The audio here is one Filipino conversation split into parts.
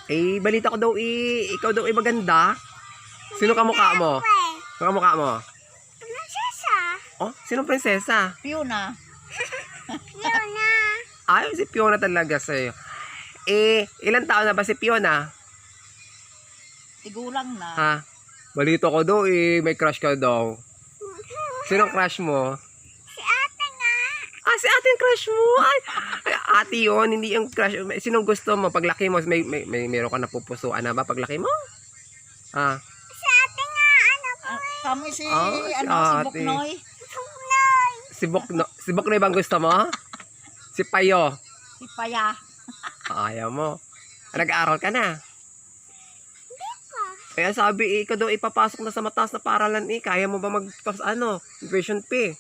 Eh, balita ko daw ikaw daw maganda. Sino kamukha mo? Sino kamukha mo? Prinsesa. Oh, sinong prinsesa? Fiona. Fiona. Ay, si Fiona talaga sa'yo. Eh, ilang taon na ba si Fiona? Tigulang na. Ha? Balita ko daw may crush ka daw. Sinong crush mo? Si ate nga. Ah, si ate yung crush mo. Ay, ate yun, hindi yung crush. Sinong gusto mo? Paglaki mo, meron ka napupusuan na ba paglaki mo? Ah, Si ate nga. Ano po? Kami si, Ah, si si ate. Buknoy. Tunoy. si Boknoy bang gusto mo? Si Payo. Si Paya. Ayaw mo. Nag-aaral ka na. Hindi pa. Kaya sabi, ikaw daw ipapasok na sa mataas na paaralan Kaya mo ba tuition fee?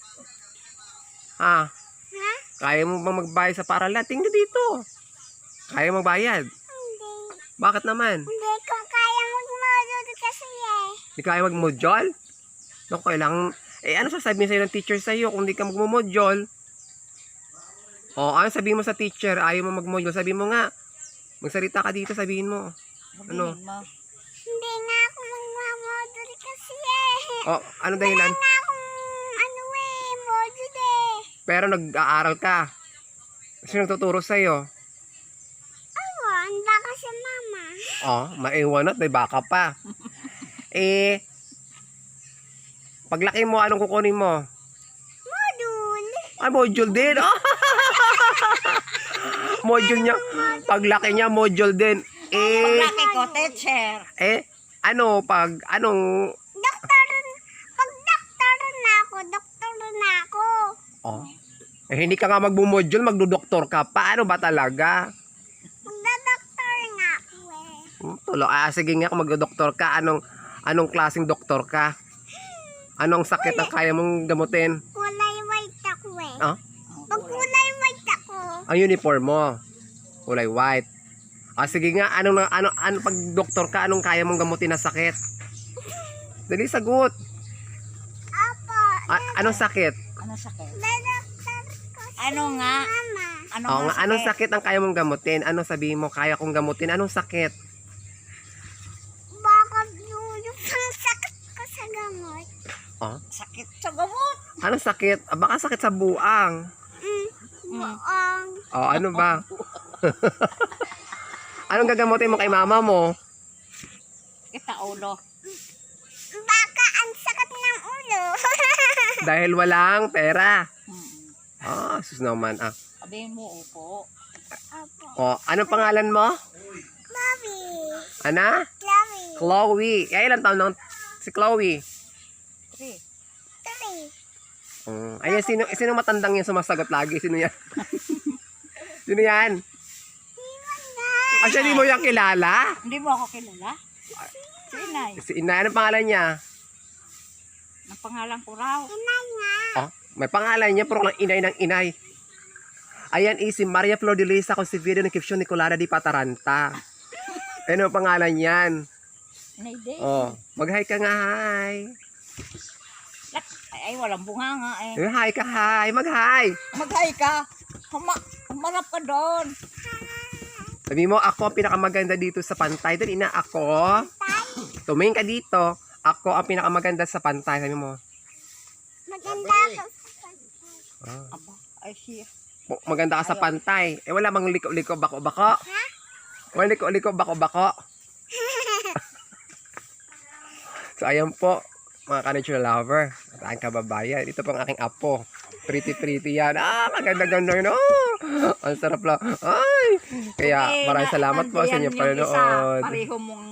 Ha? Ha? Kaya mo ba magbayad sa paaralan? Tingnan dito. Kaya mo magbayad? Hindi. Bakit naman? Hindi ko kaya mag-module kasi eh. Hindi kaya mag-module? Naku, kailangan... ano sasabihin sa'yo ng teacher sa'yo kung hindi ka mag-module? Ano sabihin mo sa teacher? Ayaw mo mag-module. Sabihin mo nga. Magsalita ka dito, sabihin mo. Ano? Sabihin mo. Hindi nga ako mag-module kasi eh. Ano dahilan? Wala nga akong module eh. Pero nag-aaral ka. Sino nagtuturo sa'yo? Awan, baka si mama. Maiwan at may baka pa. Paglaki mo, anong kukunin mo? Module. Ay, module din. Module niya. Paglaki niya, module din. Paglaki ko, teacher. Anong... Pag doktor na ako. Hindi ka nga magbo-module, magdodoktor ka. Paano ba talaga? Magdadoktor nga ako eh. Tulo. Sige nga, kung magdodoktor ka, anong klaseng doktor ka? Anong sakit ang kaya mong gamutin? Kulay white ako eh. Pag Kulay. kulay white ako, Ang uniform mo. Kulay white. Sige nga, pag doktor ka, anong kaya mong gamutin na sakit? Dali, sagot. apo, Anong sakit? Ano sakit? dadoktor ko si Ano nga? mama. Ano Oo nga nga, anong sakit ang kaya mong gamutin? Ano sabihin mo, kaya kong gamutin? Anong sakit? Baka yung sakit ko sa gamot. Sakit sa gamot. Anong sakit? Baka sakit sa buang. Buong. Ano ba? Anong gagamutin mo kay mama mo? Kita ulo. Baka ang sakit ng ulo. Dahil walang pera. Hmm. Sus naman. Sabihin mo, upo. Apo. Anong pangalan mo? Chloe. Ana? Chloe. Chloe. Ilan taon na si Chloe? 3. 3. Ayan, sino matandang yung sumasagot lagi? Sino yan? Sino yan? Siya, di mo yan kilala? Hindi mo ako kilala? Si Inay. Si Inay, anong pangalan niya? Ang pangalan ko raw. Inay nga. May pangalan niya, pero lang inay ng inay. Ayan, si Maria Flor de Lisa con si video ng Kipsyon Nicolada di Pataranta. Ano ang pangalan yan? Inay Day. Mag-hi ka nga, hi. Ay, walang bunga nga eh. Hi ka, hi. Mag-hi. Mag-hi ka. Humarap ka doon. Sabi mo, ako ang pinakamaganda dito sa pantay. Dali na ako. Tumingin ka dito. Ako ang pinakamaganda sa pantay. Sabi mo. Maganda ako. Aba, ay siya. Maganda ka sa pantay. Wala bang liko-liko, bako-bako? Wala liko-liko, bako-bako? So, ayan po, mga ka-nature lover. At ang kababayan. Ito pong aking apo. Pretty yan. Maganda-ganda yun. Ang sarap lang. Ay! Kaya, maraming salamat po sa inyo panonood. Pareho mong